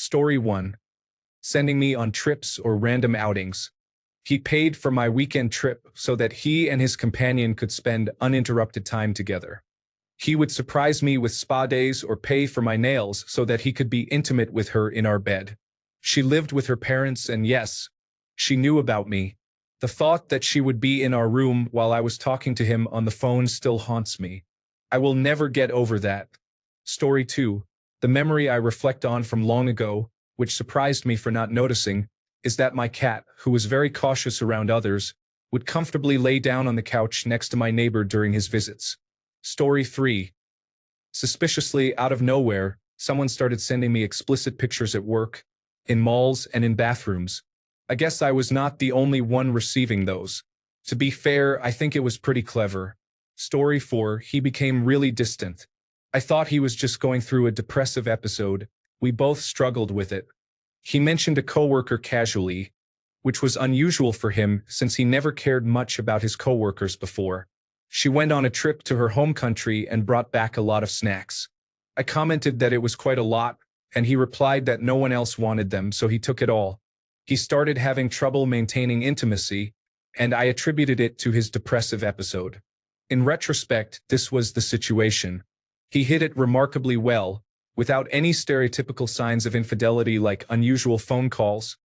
Story 1. Sending me on trips or random outings. He paid for my weekend trip so that he and his companion could spend uninterrupted time together. He would surprise me with spa days or pay for my nails so that he could be intimate with her in our bed. She lived with her parents and yes, she knew about me. The thought that she would be in our room while I was talking to him on the phone still haunts me. I will never get over that. Story 2. The memory I reflect on from long ago, which surprised me for not noticing, is that my cat, who was very cautious around others, would comfortably lay down on the couch next to my neighbor during his visits. Story 3. Suspiciously, out of nowhere, someone started sending me explicit pictures at work, in malls, and in bathrooms. I guess I was not the only one receiving those. To be fair, I think it was pretty clever. Story 4. He became really distant. I thought he was just going through a depressive episode. We both struggled with it. He mentioned a coworker casually, which was unusual for him since he never cared much about his coworkers before. She went on a trip to her home country and brought back a lot of snacks. I commented that it was quite a lot, and he replied that no one else wanted them, so he took it all. He started having trouble maintaining intimacy, and I attributed it to his depressive episode. In retrospect, this was the situation. He hid it remarkably well, without any stereotypical signs of infidelity like unusual phone calls,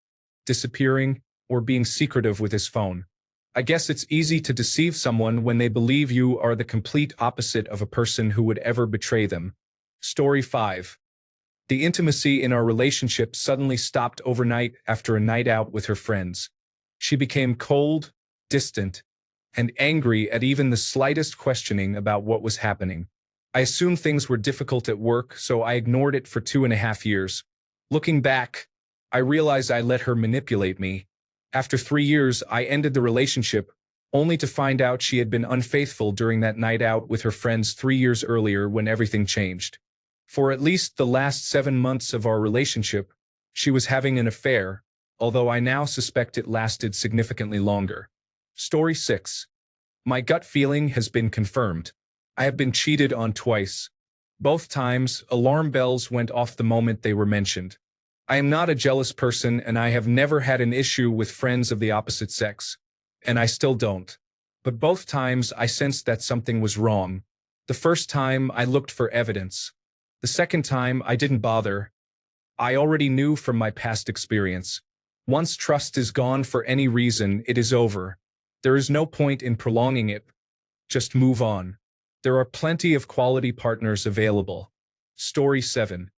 disappearing, or being secretive with his phone. I guess it's easy to deceive someone when they believe you are the complete opposite of a person who would ever betray them. Story 5. The intimacy in our relationship suddenly stopped overnight after a night out with her friends. She became cold, distant, and angry at even the slightest questioning about what was happening. I assumed things were difficult at work, so I ignored it for 2.5 years. Looking back, I realized I let her manipulate me. After 3 years, I ended the relationship, only to find out she had been unfaithful during that night out with her friends 3 years earlier when everything changed. For at least the last 7 months of our relationship, she was having an affair, although I now suspect it lasted significantly longer. Story 6. My gut feeling has been confirmed. I have been cheated on twice. Both times, alarm bells went off the moment they were mentioned. I am not a jealous person and I have never had an issue with friends of the opposite sex. And I still don't. But both times I sensed that something was wrong. The first time I looked for evidence. The second time I didn't bother. I already knew from my past experience. Once trust is gone for any reason, it is over. There is no point in prolonging it. Just move on. There are plenty of quality partners available. Story 7.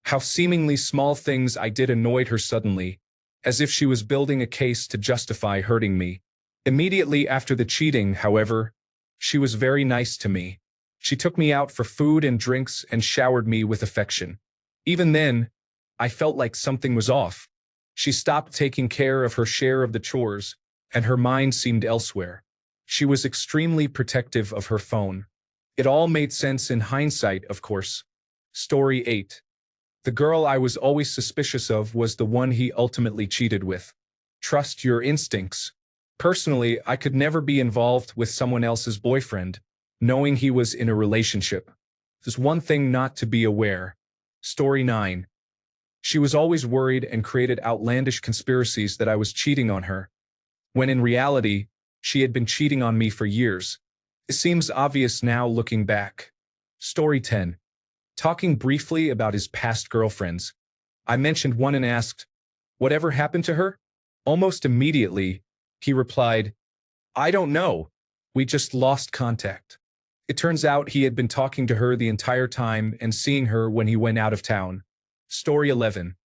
How seemingly small things I did annoyed her suddenly, as if she was building a case to justify hurting me. Immediately after the cheating, however, she was very nice to me. She took me out for food and drinks and showered me with affection. Even then, I felt like something was off. She stopped taking care of her share of the chores, and her mind seemed elsewhere. She was extremely protective of her phone. It all made sense in hindsight, of course. Story 8. The girl I was always suspicious of was the one he ultimately cheated with. Trust your instincts. Personally, I could never be involved with someone else's boyfriend, knowing he was in a relationship. There's one thing not to be aware. Story 9. She was always worried and created outlandish conspiracies that I was cheating on her, when in reality, she had been cheating on me for years. It seems obvious now looking back. Story 10. Talking briefly about his past girlfriends. I mentioned one and asked, "Whatever happened to her?" Almost immediately, he replied, "I don't know. We just lost contact." It turns out he had been talking to her the entire time and seeing her when he went out of town. Story 11.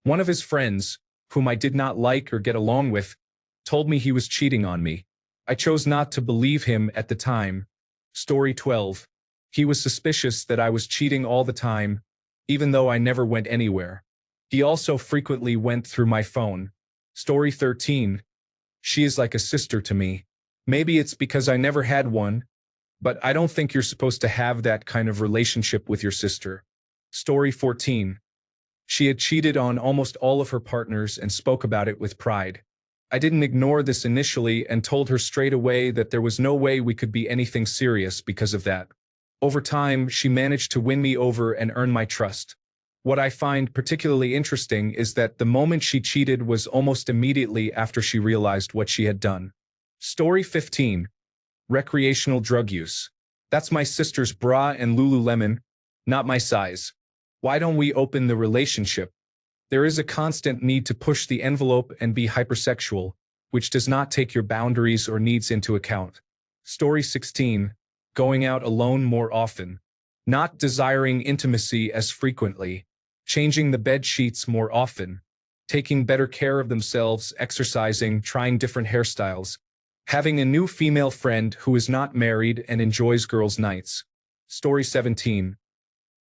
One of his friends, whom I did not like or get along with, told me he was cheating on me. I chose not to believe him at the time. Story 12. He was suspicious that I was cheating all the time, even though I never went anywhere. He also frequently went through my phone. Story 13. She is like a sister to me. Maybe it's because I never had one, but I don't think you're supposed to have that kind of relationship with your sister. Story 14. She had cheated on almost all of her partners and spoke about it with pride. I didn't ignore this initially and told her straight away that there was no way we could be anything serious because of that. Over time, she managed to win me over and earn my trust. What I find particularly interesting is that the moment she cheated was almost immediately after she realized what she had done. Story 15. Recreational drug use. That's my sister's bra and Lululemon, not my size. Why don't we open the relationship? There is a constant need to push the envelope and be hypersexual, which does not take your boundaries or needs into account. Story 16. Going out alone more often. Not desiring intimacy as frequently. Changing the bed sheets more often. Taking better care of themselves, exercising, trying different hairstyles. Having a new female friend who is not married and enjoys girls' nights. Story 17.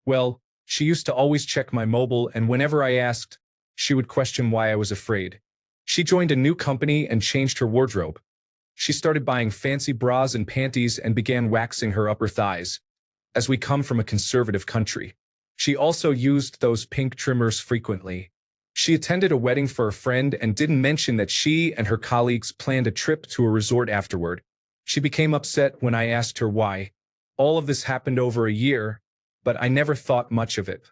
Well, she used to always check my mobile, and whenever I asked, she would question why I was afraid. She joined a new company and changed her wardrobe. She started buying fancy bras and panties and began waxing her upper thighs. As we come from a conservative country. She also used those pink trimmers frequently. She attended a wedding for a friend and didn't mention that she and her colleagues planned a trip to a resort afterward. She became upset when I asked her why. All of this happened over a year, but I never thought much of it.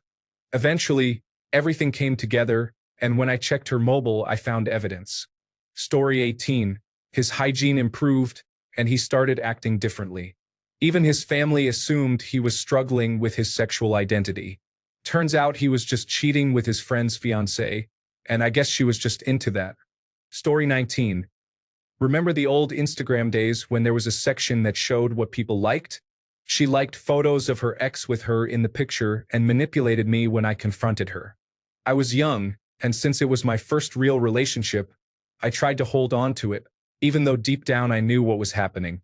Eventually, everything came together, and when I checked her mobile, I found evidence. Story 18. His hygiene improved, and he started acting differently. Even his family assumed he was struggling with his sexual identity. Turns out he was just cheating with his friend's fiancée, and I guess she was just into that. Story 19. Remember the old Instagram days when there was a section that showed what people liked? She liked photos of her ex with her in the picture and manipulated me when I confronted her. I was young, and since it was my first real relationship, I tried to hold on to it, even though deep down I knew what was happening.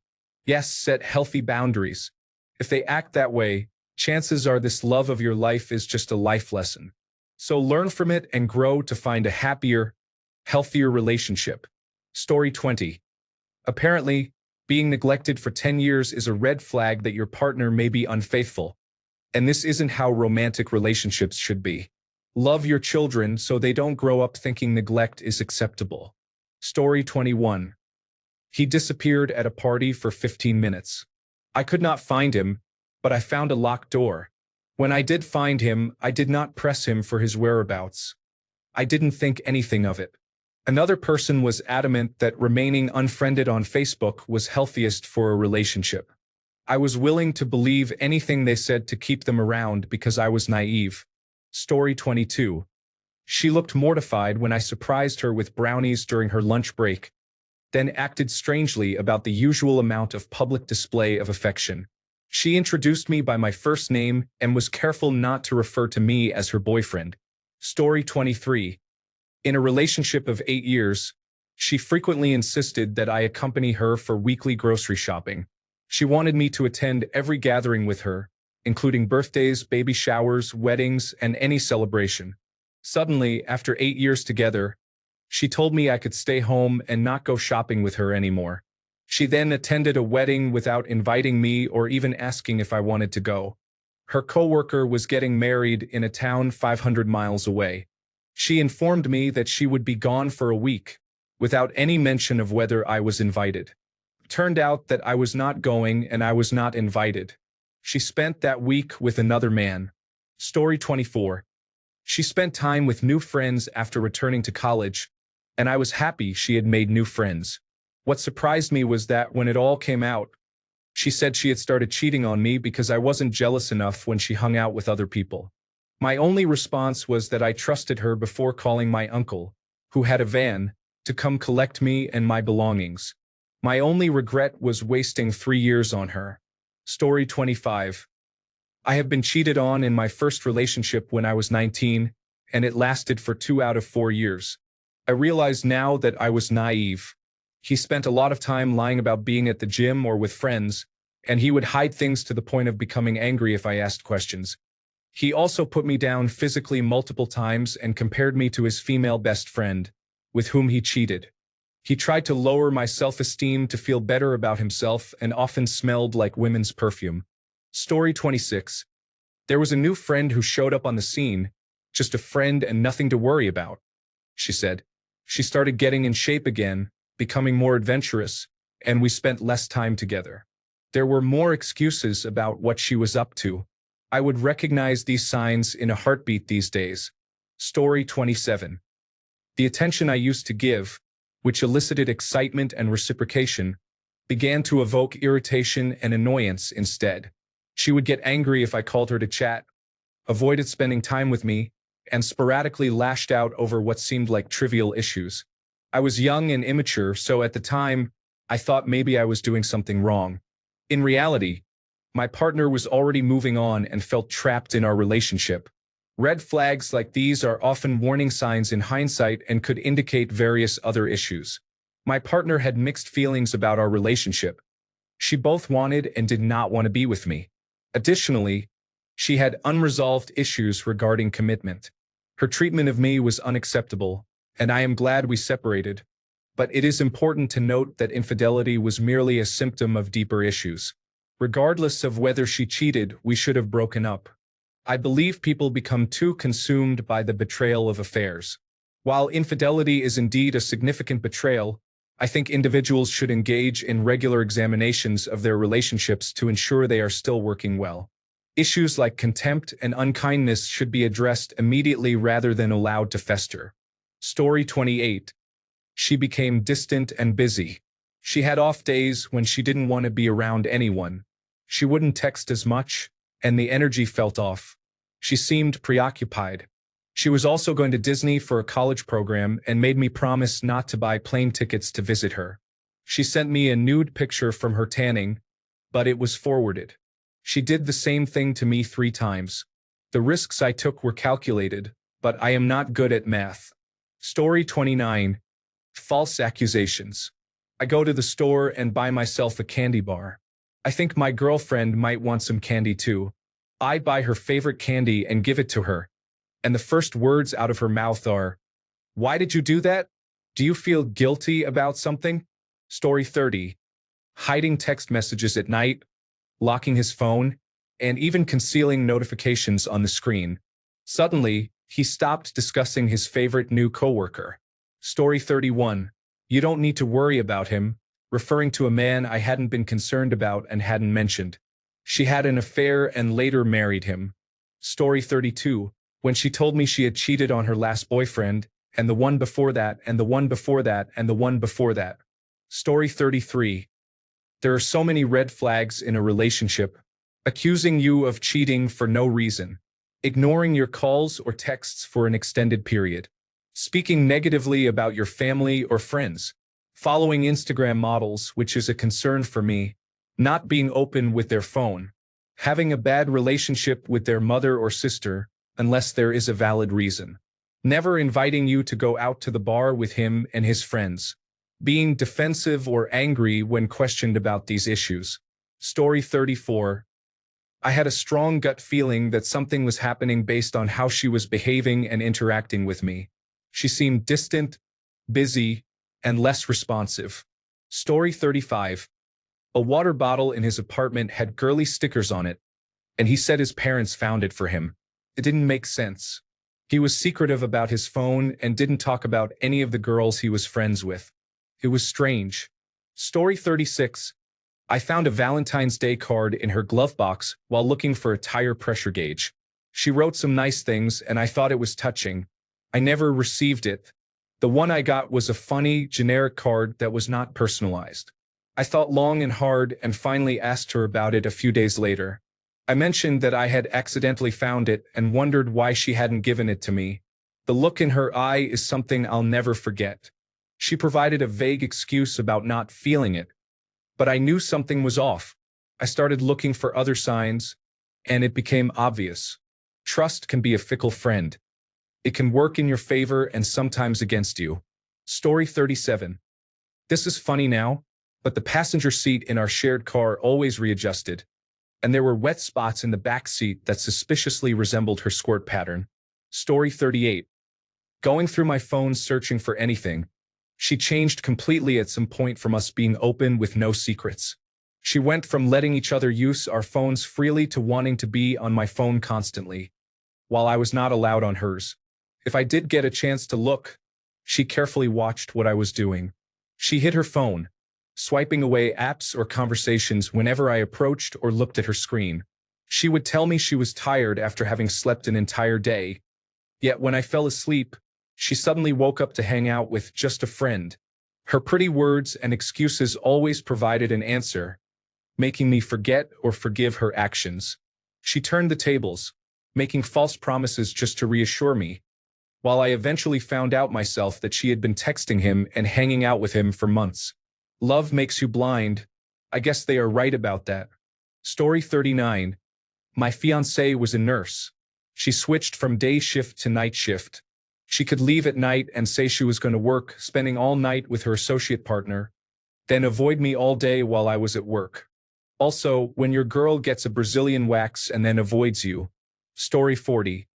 Yes, set healthy boundaries. If they act that way, chances are this love of your life is just a life lesson. So learn from it and grow to find a happier, healthier relationship. Story 20. Apparently, being neglected for 10 years is a red flag that your partner may be unfaithful. And this isn't how romantic relationships should be. Love your children so they don't grow up thinking neglect is acceptable. Story 21. He disappeared at a party for 15 minutes. I could not find him, but I found a locked door. When I did find him, I did not press him for his whereabouts. I didn't think anything of it. Another person was adamant that remaining unfriended on Facebook was healthiest for a relationship. I was willing to believe anything they said to keep them around because I was naive. Story 22. She looked mortified when I surprised her with brownies during her lunch break, then acted strangely about the usual amount of public display of affection. She introduced me by my first name and was careful not to refer to me as her boyfriend. Story 23. In a relationship of 8 years, she frequently insisted that I accompany her for weekly grocery shopping. She wanted me to attend every gathering with her, including birthdays, baby showers, weddings, and any celebration. Suddenly, after 8 years together, she told me I could stay home and not go shopping with her anymore. She then attended a wedding without inviting me or even asking if I wanted to go. Her coworker was getting married in a town 500 miles away. She informed me that she would be gone for a week, without any mention of whether I was invited. Turned out that I was not going and I was not invited. She spent that week with another man. Story 24. She spent time with new friends after returning to college, and I was happy she had made new friends. What surprised me was that when it all came out, she said she had started cheating on me because I wasn't jealous enough when she hung out with other people. My only response was that I trusted her before calling my uncle, who had a van, to come collect me and my belongings. My only regret was wasting 3 years on her. Story 25. I have been cheated on in my first relationship when I was 19, and it lasted for 2 out of 4 years. I realize now that I was naive. He spent a lot of time lying about being at the gym or with friends, and he would hide things to the point of becoming angry if I asked questions. He also put me down physically multiple times and compared me to his female best friend, with whom he cheated. He tried to lower my self-esteem to feel better about himself and often smelled like women's perfume. Story 26. There was a new friend who showed up on the scene, just a friend and nothing to worry about, she said. She started getting in shape again, becoming more adventurous, and we spent less time together. There were more excuses about what she was up to. I would recognize these signs in a heartbeat these days. Story 27. The attention I used to give, which elicited excitement and reciprocation, began to evoke irritation and annoyance instead. She would get angry if I called her to chat, avoided spending time with me, and sporadically lashed out over what seemed like trivial issues. I was young and immature, so at the time, I thought maybe I was doing something wrong. In reality, my partner was already moving on and felt trapped in our relationship. Red flags like these are often warning signs in hindsight and could indicate various other issues. My partner had mixed feelings about our relationship. She both wanted and did not want to be with me. Additionally, she had unresolved issues regarding commitment. Her treatment of me was unacceptable, and I am glad we separated. But it is important to note that infidelity was merely a symptom of deeper issues. Regardless of whether she cheated, we should have broken up. I believe people become too consumed by the betrayal of affairs. While infidelity is indeed a significant betrayal, I think individuals should engage in regular examinations of their relationships to ensure they are still working well. Issues like contempt and unkindness should be addressed immediately rather than allowed to fester. Story 28. She became distant and busy. She had off days when she didn't want to be around anyone. She wouldn't text as much, and the energy felt off. She seemed preoccupied. She was also going to Disney for a college program and made me promise not to buy plane tickets to visit her. She sent me a nude picture from her tanning, but it was forwarded. She did the same thing to me 3 times. The risks I took were calculated, but I am not good at math. Story 29. False accusations. I go to the store and buy myself a candy bar. I think my girlfriend might want some candy too. I buy her favorite candy and give it to her. And the first words out of her mouth are, "Why did you do that? Do you feel guilty about something?" Story 30. Hiding text messages at night, locking his phone, and even concealing notifications on the screen. Suddenly, he stopped discussing his favorite new coworker. Story 31. You don't need to worry about him, referring to a man I hadn't been concerned about and hadn't mentioned. She had an affair and later married him. Story 32. When she told me she had cheated on her last boyfriend, and the one before that, and the one before that, and the one before that. Story 33. There are so many red flags in a relationship, accusing you of cheating for no reason, ignoring your calls or texts for an extended period, speaking negatively about your family or friends, following Instagram models, which is a concern for me, not being open with their phone, having a bad relationship with their mother or sister, unless there is a valid reason, never inviting you to go out to the bar with him and his friends, being defensive or angry when questioned about these issues. Story 34. I had a strong gut feeling that something was happening based on how she was behaving and interacting with me. She seemed distant, busy, and less responsive. Story 35. A water bottle in his apartment had girly stickers on it, and he said his parents found it for him. It didn't make sense. He was secretive about his phone and didn't talk about any of the girls he was friends with. It was strange. Story 36. I found a Valentine's Day card in her glove box while looking for a tire pressure gauge. She wrote some nice things and I thought it was touching. I never received it. The one I got was a funny, generic card that was not personalized. I thought long and hard and finally asked her about it a few days later. I mentioned that I had accidentally found it and wondered why she hadn't given it to me. The look in her eye is something I'll never forget. She provided a vague excuse about not feeling it, but I knew something was off. I started looking for other signs, and it became obvious. Trust can be a fickle friend. It can work in your favor and sometimes against you. Story 37. This is funny now, but the passenger seat in our shared car always readjusted, and there were wet spots in the back seat that suspiciously resembled her squirt pattern. Story 38. Going through my phone searching for anything, she changed completely at some point from us being open with no secrets. She went from letting each other use our phones freely to wanting to be on my phone constantly, while I was not allowed on hers. If I did get a chance to look, she carefully watched what I was doing. She hid her phone, swiping away apps or conversations whenever I approached or looked at her screen. She would tell me she was tired after having slept an entire day. Yet when I fell asleep, she suddenly woke up to hang out with just a friend. Her pretty words and excuses always provided an answer, making me forget or forgive her actions. She turned the tables, making false promises just to reassure me, while I eventually found out myself that she had been texting him and hanging out with him for months. Love makes you blind. I guess they are right about that. Story 39. My fiancée was a nurse. She switched from day shift to night shift. She could leave at night and say she was going to work, spending all night with her associate partner, then avoid me all day while I was at work. Also, when your girl gets a Brazilian wax and then avoids you. Story 40.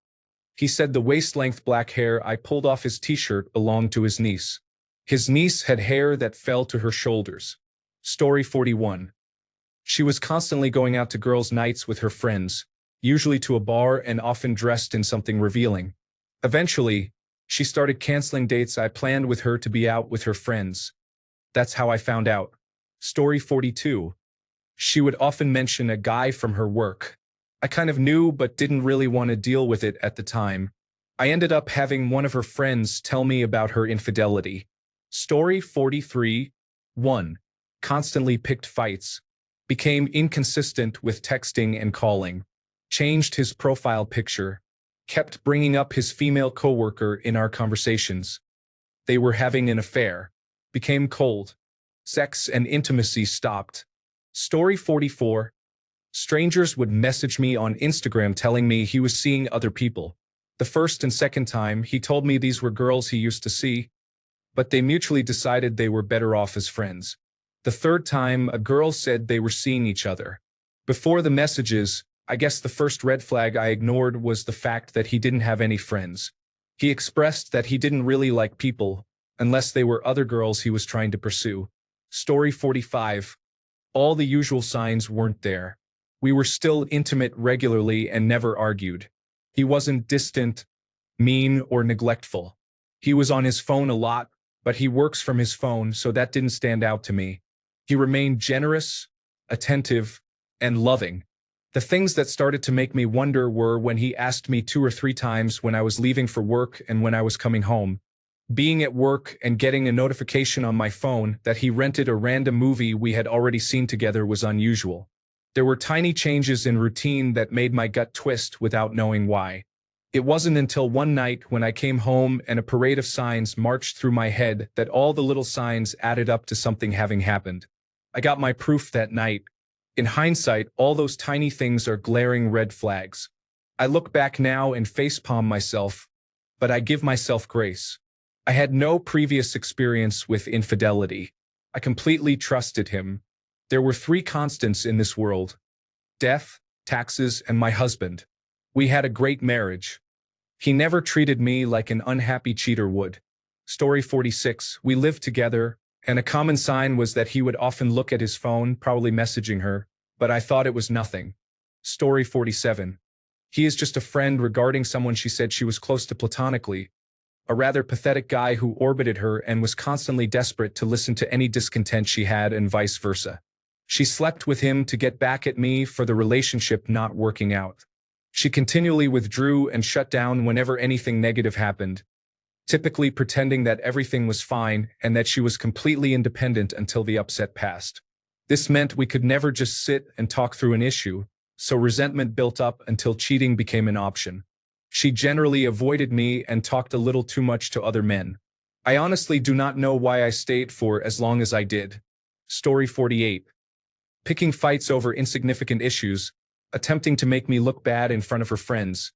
He said the waist-length black hair I pulled off his t-shirt belonged to his niece. His niece had hair that fell to her shoulders. Story 41. She was constantly going out to girls' nights with her friends, usually to a bar and often dressed in something revealing. Eventually, she started canceling dates I planned with her to be out with her friends. That's how I found out. Story 42. She would often mention a guy from her work. I kind of knew but didn't really want to deal with it at the time. I ended up having one of her friends tell me about her infidelity. Story 43. 1. Constantly picked fights. Became inconsistent with texting and calling. Changed his profile picture. Kept bringing up his female coworker in our conversations. They were having an affair. Became cold. Sex and intimacy stopped. Story 44. Strangers would message me on Instagram telling me he was seeing other people. The first and second time, he told me these were girls he used to see, but they mutually decided they were better off as friends. The third time, a girl said they were seeing each other. Before the messages, I guess the first red flag I ignored was the fact that he didn't have any friends. He expressed that he didn't really like people, unless they were other girls he was trying to pursue. Story 45. All the usual signs weren't there. We were still intimate regularly and never argued. He wasn't distant, mean, or neglectful. He was on his phone a lot, but he works from his phone, so that didn't stand out to me. He remained generous, attentive, and loving. The things that started to make me wonder were when he asked me 2 or 3 times when I was leaving for work and when I was coming home. Being at work and getting a notification on my phone that he rented a random movie we had already seen together was unusual. There were tiny changes in routine that made my gut twist without knowing why. It wasn't until one night when I came home and a parade of signs marched through my head that all the little signs added up to something having happened. I got my proof that night. In hindsight, all those tiny things are glaring red flags. I look back now and facepalm myself, but I give myself grace. I had no previous experience with infidelity. I completely trusted him. There were 3 constants in this world: death, taxes, and my husband. We had a great marriage. He never treated me like an unhappy cheater would. Story 46. We lived together, and a common sign was that he would often look at his phone, probably messaging her, but I thought it was nothing. Story 47. He is just a friend regarding someone she said she was close to platonically, a rather pathetic guy who orbited her and was constantly desperate to listen to any discontent she had and vice versa. She slept with him to get back at me for the relationship not working out. She continually withdrew and shut down whenever anything negative happened, typically pretending that everything was fine and that she was completely independent until the upset passed. This meant we could never just sit and talk through an issue, so resentment built up until cheating became an option. She generally avoided me and talked a little too much to other men. I honestly do not know why I stayed for as long as I did. Story 48. Picking fights over insignificant issues, attempting to make me look bad in front of her friends,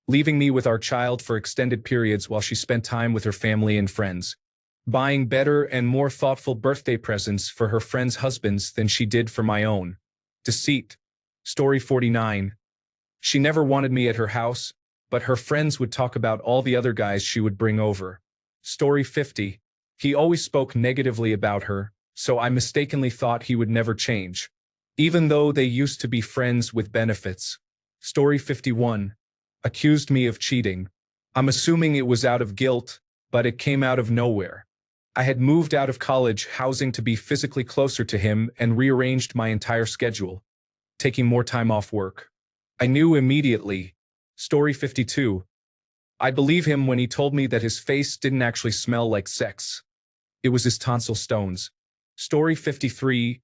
leaving me with our child for extended periods while she spent time with her family and friends, buying better and more thoughtful birthday presents for her friends' husbands than she did for my own. Deceit. Story 49. She never wanted me at her house, but her friends would talk about all the other guys she would bring over. Story 50. He always spoke negatively about her, so I mistakenly thought he would never change, even though they used to be friends with benefits. Story 51. Accused me of cheating. I'm assuming it was out of guilt, but it came out of nowhere. I had moved out of college housing to be physically closer to him and rearranged my entire schedule, taking more time off work. I knew immediately. Story 52. I believe him when he told me that his face didn't actually smell like sex. It was his tonsil stones. Story 53.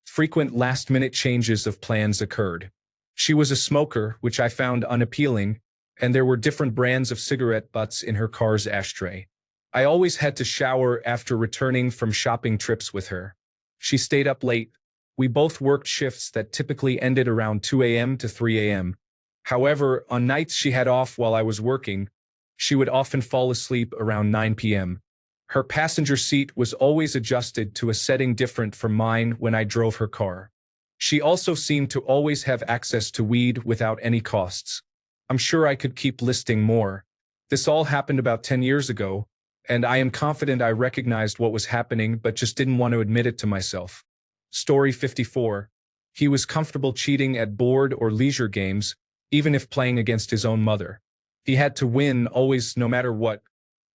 Frequent last-minute changes of plans occurred. She was a smoker, which I found unappealing, and there were different brands of cigarette butts in her car's ashtray. I always had to shower after returning from shopping trips with her. She stayed up late. We both worked shifts that typically ended around 2 a.m. to 3 a.m. However, on nights she had off while I was working, she would often fall asleep around 9 p.m. Her passenger seat was always adjusted to a setting different from mine when I drove her car. She also seemed to always have access to weed without any costs. I'm sure I could keep listing more. This all happened about 10 years ago, and I am confident I recognized what was happening but just didn't want to admit it to myself. Story 54. He was comfortable cheating at board or leisure games, even if playing against his own mother. He had to win always, no matter what.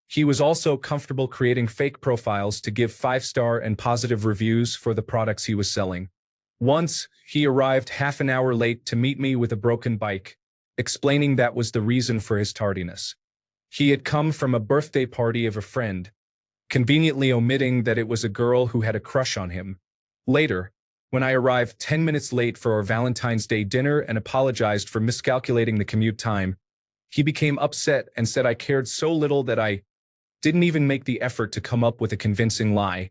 He was also comfortable creating fake profiles to give 5-star and positive reviews for the products he was selling. Once, he arrived half an hour late to meet me with a broken bike, explaining that was the reason for his tardiness. He had come from a birthday party of a friend, conveniently omitting that it was a girl who had a crush on him. Later, when I arrived 10 minutes late for our Valentine's Day dinner and apologized for miscalculating the commute time, he became upset and said I cared so little that I didn't even make the effort to come up with a convincing lie.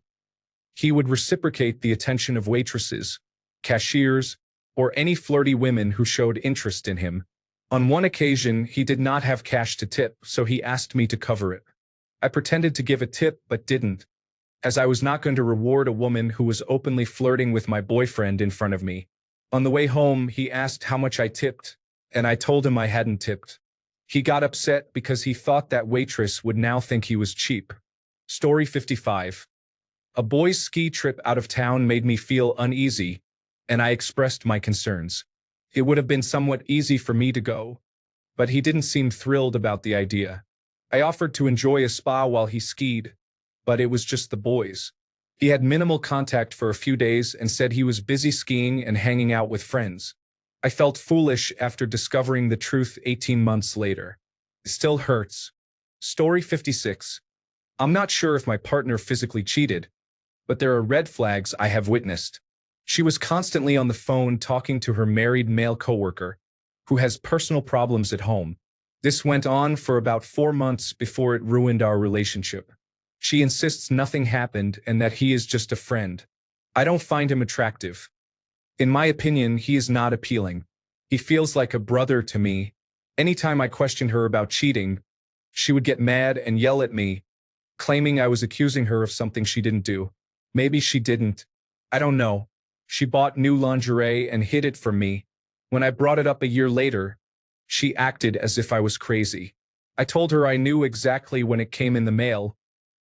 He would reciprocate the attention of waitresses, cashiers, or any flirty women who showed interest in him. On one occasion, he did not have cash to tip, so he asked me to cover it. I pretended to give a tip but didn't, as I was not going to reward a woman who was openly flirting with my boyfriend in front of me. On the way home, he asked how much I tipped, and I told him I hadn't tipped. He got upset because he thought that waitress would now think he was cheap. Story 55. A boys' ski trip out of town made me feel uneasy, and I expressed my concerns. It would have been somewhat easy for me to go, but he didn't seem thrilled about the idea. I offered to enjoy a spa while he skied, but it was just the boys. He had minimal contact for a few days and said he was busy skiing and hanging out with friends. I felt foolish after discovering the truth 18 months later. It still hurts. Story 56. I'm not sure if my partner physically cheated, but there are red flags I have witnessed. She was constantly on the phone talking to her married male coworker, who has personal problems at home. This went on for about 4 months before it ruined our relationship. She insists nothing happened and that he is just a friend. I don't find him attractive. In my opinion, he is not appealing. He feels like a brother to me. Anytime I questioned her about cheating, she would get mad and yell at me, claiming I was accusing her of something she didn't do. Maybe she didn't. I don't know. She bought new lingerie and hid it from me. When I brought it up a year later, she acted as if I was crazy. I told her I knew exactly when it came in the mail,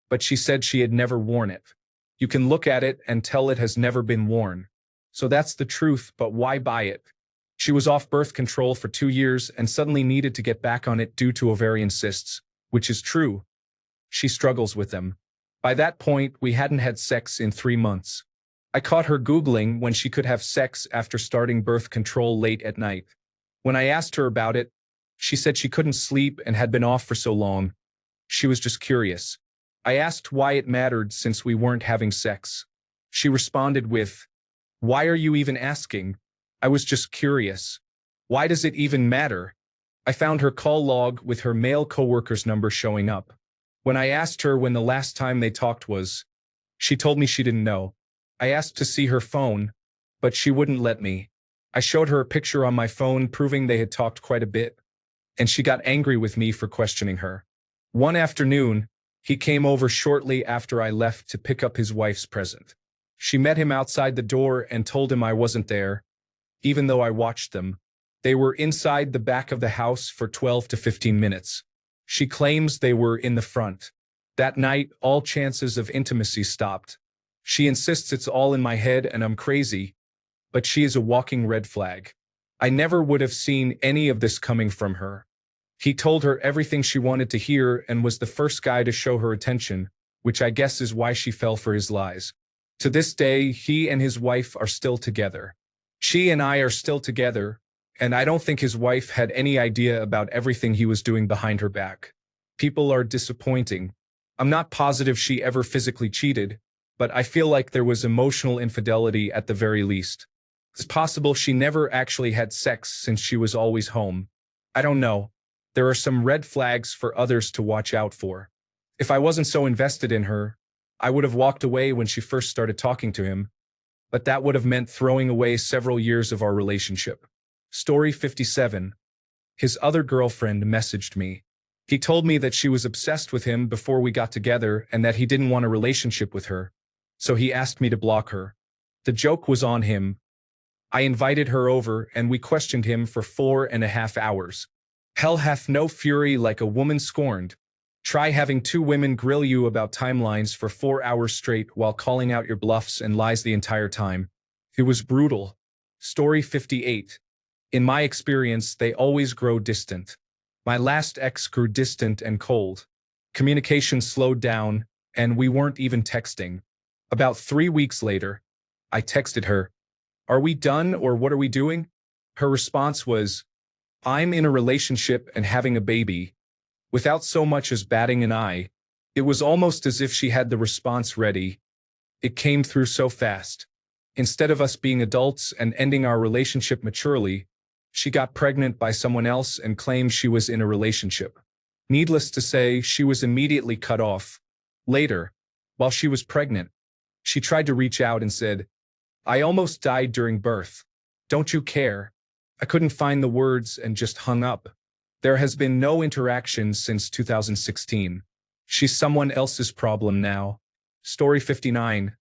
but she said she had never worn it. You can look at it and tell it has never been worn. So that's the truth, but why buy it? She was off birth control for 2 years and suddenly needed to get back on it due to ovarian cysts, which is true. She struggles with them. By that point, we hadn't had sex in 3 months. I caught her Googling when she could have sex after starting birth control late at night. When I asked her about it, she said she couldn't sleep and had been off for so long. She was just curious. I asked why it mattered since we weren't having sex. She responded with, "Why are you even asking? I was just curious. Why does it even matter?" I found her call log with her male coworker's number showing up. When I asked her when the last time they talked was, she told me she didn't know. I asked to see her phone, but she wouldn't let me. I showed her a picture on my phone proving they had talked quite a bit, and she got angry with me for questioning her. One afternoon, he came over shortly after I left to pick up his wife's present. She met him outside the door and told him I wasn't there, even though I watched them. They were inside the back of the house for 12 to 15 minutes. She claims they were in the front. That night, all chances of intimacy stopped. She insists it's all in my head and I'm crazy, but she is a walking red flag. I never would have seen any of this coming from her. He told her everything she wanted to hear and was the first guy to show her attention, which I guess is why she fell for his lies. To this day, he and his wife are still together. She and I are still together, and I don't think his wife had any idea about everything he was doing behind her back. People are disappointing. I'm not positive she ever physically cheated, but I feel like there was emotional infidelity at the very least. It's possible she never actually had sex since she was always home. I don't know. There are some red flags for others to watch out for. If I wasn't so invested in her, I would have walked away when she first started talking to him, but that would have meant throwing away several years of our relationship. Story 57. His other girlfriend messaged me. He told me that she was obsessed with him before we got together and that he didn't want a relationship with her, so he asked me to block her. The joke was on him. I invited her over and we questioned him for 4.5 hours. Hell hath no fury like a woman scorned. Try having two women grill you about timelines for 4 hours straight while calling out your bluffs and lies the entire time. It was brutal. Story 58. In my experience, they always grow distant. My last ex grew distant and cold. Communication slowed down, and we weren't even texting. About 3 weeks later, I texted her, "Are we done or what are we doing?" Her response was, "I'm in a relationship and having a baby." Without so much as batting an eye, it was almost as if she had the response ready. It came through so fast. Instead of us being adults and ending our relationship maturely, she got pregnant by someone else and claimed she was in a relationship. Needless to say, she was immediately cut off. Later, while she was pregnant, she tried to reach out and said, "I almost died during birth. Don't you care?" I couldn't find the words and just hung up. There has been no interaction since 2016. She's someone else's problem now. Story 59.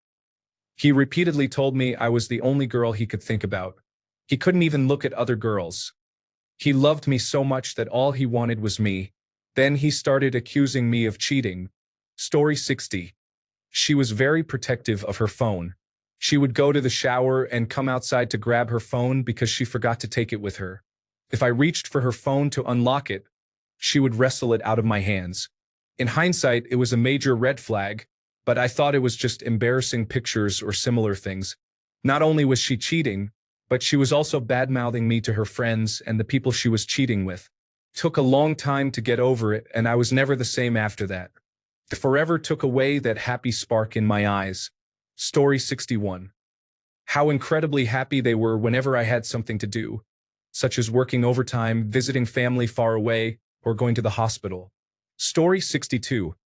He repeatedly told me I was the only girl he could think about. He couldn't even look at other girls. He loved me so much that all he wanted was me. Then he started accusing me of cheating. Story 60. She was very protective of her phone. She would go to the shower and come outside to grab her phone because she forgot to take it with her. If I reached for her phone to unlock it, she would wrestle it out of my hands. In hindsight, it was a major red flag, but I thought it was just embarrassing pictures or similar things. Not only was she cheating, but she was also bad-mouthing me to her friends and the people she was cheating with. It took a long time to get over it, and I was never the same after that. It forever took away that happy spark in my eyes. Story 61. How incredibly happy they were whenever I had something to do, such as working overtime, visiting family far away, or going to the hospital. Story 62.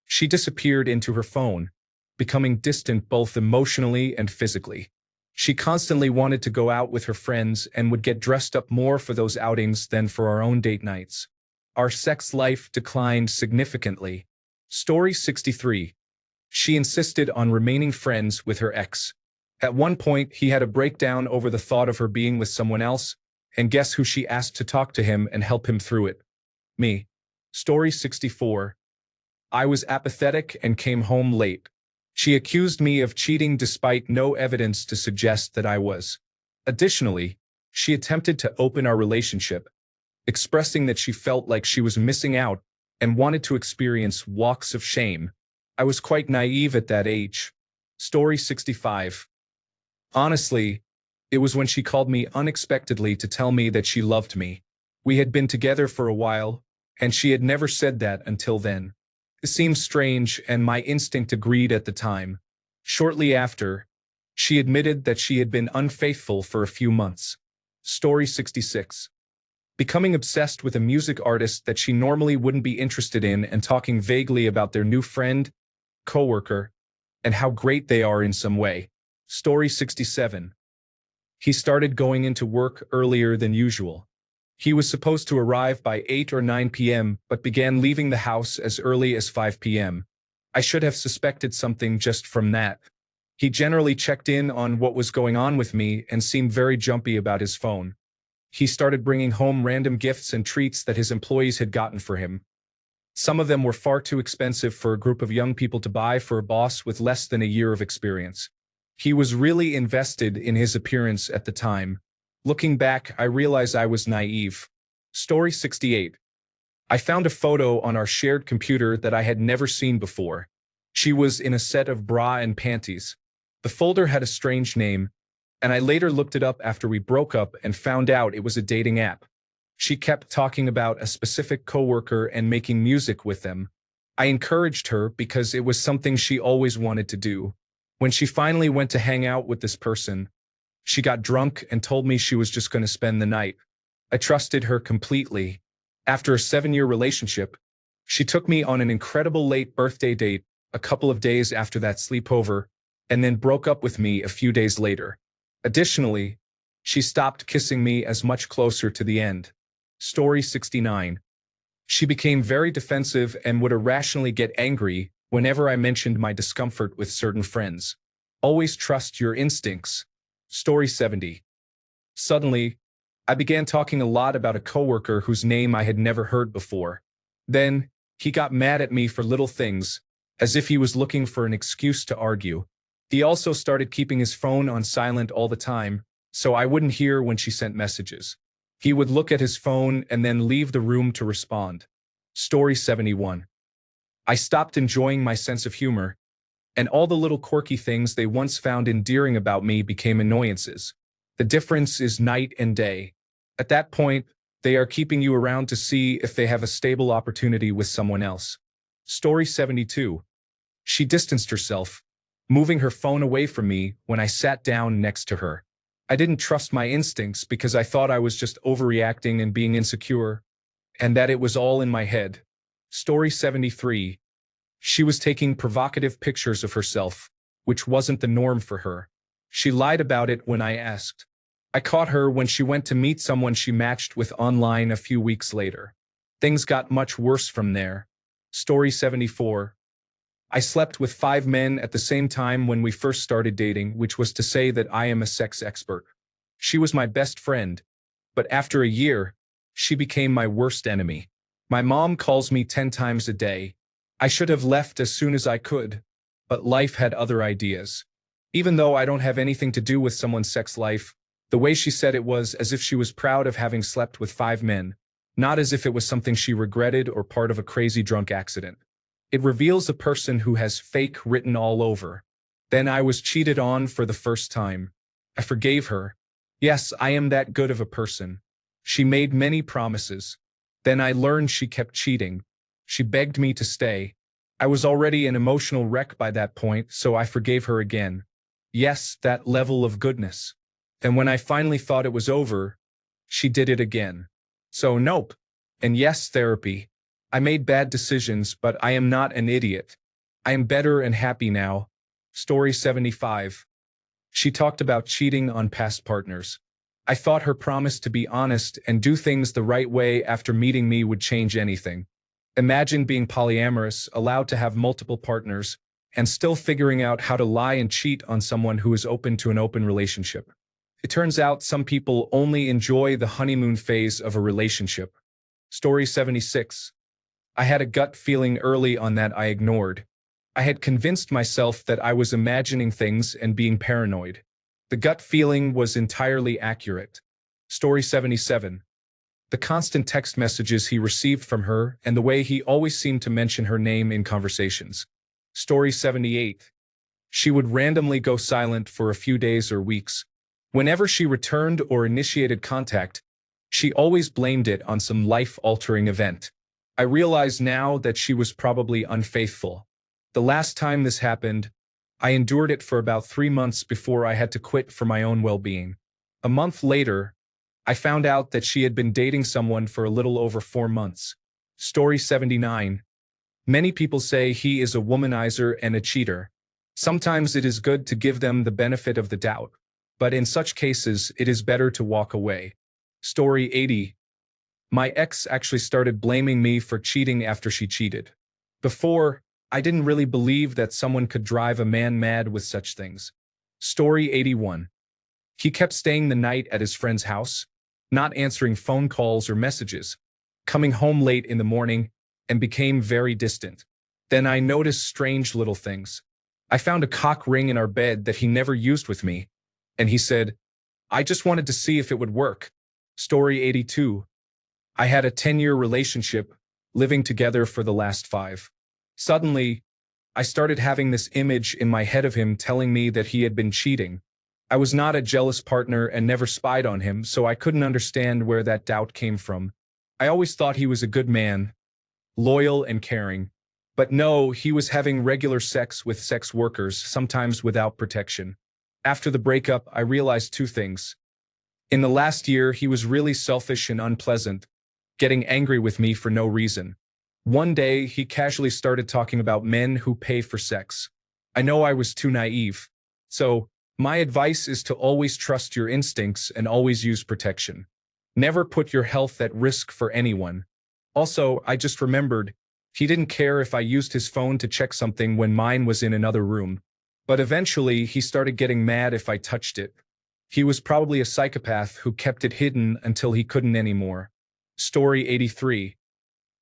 She disappeared into her phone, becoming distant both emotionally and physically. She constantly wanted to go out with her friends and would get dressed up more for those outings than for our own date nights. Our sex life declined significantly. Story 63. She insisted on remaining friends with her ex. At one point, he had a breakdown over the thought of her being with someone else, and guess who she asked to talk to him and help him through it? Me. Story 64. I was apathetic and came home late. She accused me of cheating despite no evidence to suggest that I was. Additionally, she attempted to open our relationship, expressing that she felt like she was missing out and wanted to experience walks of shame. I was quite naive at that age. Story 65. Honestly, it was when she called me unexpectedly to tell me that she loved me. We had been together for a while, and she had never said that until then. It seemed strange, and my instinct agreed at the time. Shortly after, she admitted that she had been unfaithful for a few months. Story 66. Becoming obsessed with a music artist that she normally wouldn't be interested in and talking vaguely about their new friend, coworker, and how great they are in some way. Story 67. He started going into work earlier than usual. He was supposed to arrive by 8 or 9 p.m., but began leaving the house as early as 5 p.m. I should have suspected something just from that. He generally checked in on what was going on with me and seemed very jumpy about his phone. He started bringing home random gifts and treats that his employees had gotten for him. Some of them were far too expensive for a group of young people to buy for a boss with less than a year of experience. He was really invested in his appearance at the time. Looking back, I realize I was naive. Story 68. I found a photo on our shared computer that I had never seen before. She was in a set of bra and panties. The folder had a strange name, and I later looked it up after we broke up and found out it was a dating app. She kept talking about a specific coworker and making music with them. I encouraged her because it was something she always wanted to do. When she finally went to hang out with this person, she got drunk and told me she was just going to spend the night. I trusted her completely. After a 7-year relationship, she took me on an incredible late birthday date a couple of days after that sleepover, and then broke up with me a few days later. Additionally, she stopped kissing me as much closer to the end. Story 69. She became very defensive and would irrationally get angry whenever I mentioned my discomfort with certain friends. Always trust your instincts. Story 70. Suddenly, I began talking a lot about a coworker whose name I had never heard before. Then, he got mad at me for little things, as if he was looking for an excuse to argue. He also started keeping his phone on silent all the time, so I wouldn't hear when she sent messages. He would look at his phone and then leave the room to respond. Story 71. I stopped enjoying my sense of humor, and all the little quirky things they once found endearing about me became annoyances. The difference is night and day. At that point, they are keeping you around to see if they have a stable opportunity with someone else. Story 72. She distanced herself, moving her phone away from me when I sat down next to her. I didn't trust my instincts because I thought I was just overreacting and being insecure, and that it was all in my head. Story 73. She was taking provocative pictures of herself, which wasn't the norm for her. She lied about it when I asked. I caught her when she went to meet someone she matched with online a few weeks later. Things got much worse from there. Story 74. I slept with 5 men at the same time when we first started dating, which was to say that I am a sex expert. She was my best friend, but after a year, she became my worst enemy. My mom calls me 10 times a day. I should have left as soon as I could, but life had other ideas. Even though I don't have anything to do with someone's sex life, the way she said it was as if she was proud of having slept with 5 men, not as if it was something she regretted or part of a crazy drunk accident. It reveals a person who has fake written all over. Then I was cheated on for the first time. I forgave her. Yes, I am that good of a person. She made many promises. Then I learned she kept cheating. She begged me to stay. I was already an emotional wreck by that point, so I forgave her again. Yes, that level of goodness. And when I finally thought it was over, she did it again. So nope. And yes, therapy. I made bad decisions, but I am not an idiot. I am better and happy now. Story 75. She talked about cheating on past partners. I thought her promise to be honest and do things the right way after meeting me would change anything. Imagine being polyamorous, allowed to have multiple partners, and still figuring out how to lie and cheat on someone who is open to an open relationship. It turns out some people only enjoy the honeymoon phase of a relationship. Story 76. I had a gut feeling early on that I ignored. I had convinced myself that I was imagining things and being paranoid. The gut feeling was entirely accurate. Story 77. The constant text messages he received from her and the way he always seemed to mention her name in conversations. Story 78. She would randomly go silent for a few days or weeks. Whenever she returned or initiated contact, she always blamed it on some life-altering event. I realize now that she was probably unfaithful. The last time this happened, I endured it for about 3 months before I had to quit for my own well-being. A month later, I found out that she had been dating someone for a little over 4 months. Story 79. Many people say he is a womanizer and a cheater. Sometimes it is good to give them the benefit of the doubt, but in such cases, it is better to walk away. Story 80. My ex actually started blaming me for cheating after she cheated. Before, I didn't really believe that someone could drive a man mad with such things. Story 81. He kept staying the night at his friend's house, not answering phone calls or messages, coming home late in the morning, and became very distant. Then I noticed strange little things. I found a cock ring in our bed that he never used with me, and he said, "I just wanted to see if it would work." Story 82. I had a 10-year relationship, living together for the last 5. Suddenly, I started having this image in my head of him telling me that he had been cheating. I was not a jealous partner and never spied on him, so I couldn't understand where that doubt came from. I always thought he was a good man, loyal and caring. But no, he was having regular sex with sex workers, sometimes without protection. After the breakup, I realized two things. In the last year, he was really selfish and unpleasant, getting angry with me for no reason. One day, he casually started talking about men who pay for sex. I know I was too naive. So, my advice is to always trust your instincts and always use protection. Never put your health at risk for anyone. Also, I just remembered, he didn't care if I used his phone to check something when mine was in another room. But eventually, he started getting mad if I touched it. He was probably a psychopath who kept it hidden until he couldn't anymore. Story 83.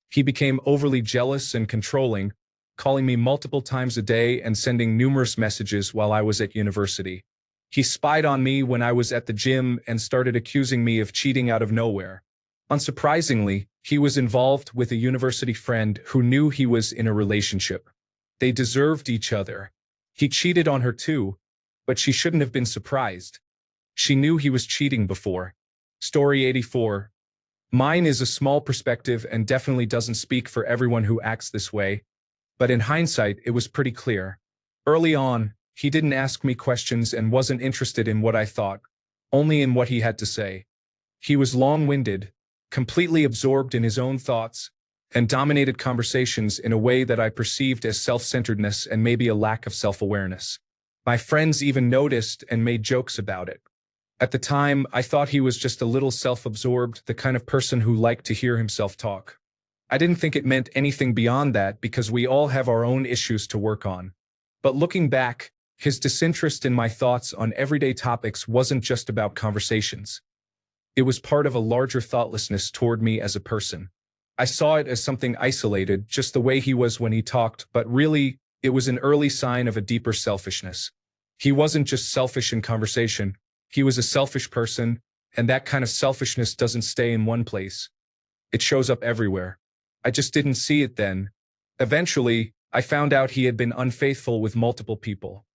He became overly jealous and controlling, calling me multiple times a day and sending numerous messages while I was at university. He spied on me when I was at the gym and started accusing me of cheating out of nowhere. Unsurprisingly, he was involved with a university friend who knew he was in a relationship. They deserved each other. He cheated on her too, but she shouldn't have been surprised. She knew he was cheating before. Story 84. Mine is a small perspective and definitely doesn't speak for everyone who acts this way, but in hindsight, it was pretty clear. Early on, he didn't ask me questions and wasn't interested in what I thought, only in what he had to say. He was long-winded, completely absorbed in his own thoughts, and dominated conversations in a way that I perceived as self-centeredness and maybe a lack of self-awareness. My friends even noticed and made jokes about it. At the time, I thought he was just a little self-absorbed, the kind of person who liked to hear himself talk. I didn't think it meant anything beyond that because we all have our own issues to work on. But looking back, his disinterest in my thoughts on everyday topics wasn't just about conversations. It was part of a larger thoughtlessness toward me as a person. I saw it as something isolated, just the way he was when he talked, but really, it was an early sign of a deeper selfishness. He wasn't just selfish in conversation. He was a selfish person, and that kind of selfishness doesn't stay in one place. It shows up everywhere. I just didn't see it then. Eventually, I found out he had been unfaithful with multiple people.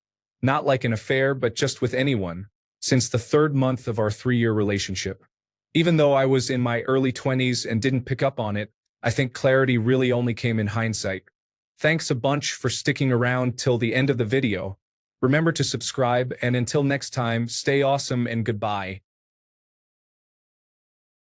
Not like an affair, but just with anyone, since the third month of our 3-year relationship. Even though I was in my early 20s and didn't pick up on it, I think clarity really only came in hindsight. Thanks a bunch for sticking around till the end of the video. Remember to subscribe, and until next time, stay awesome and goodbye.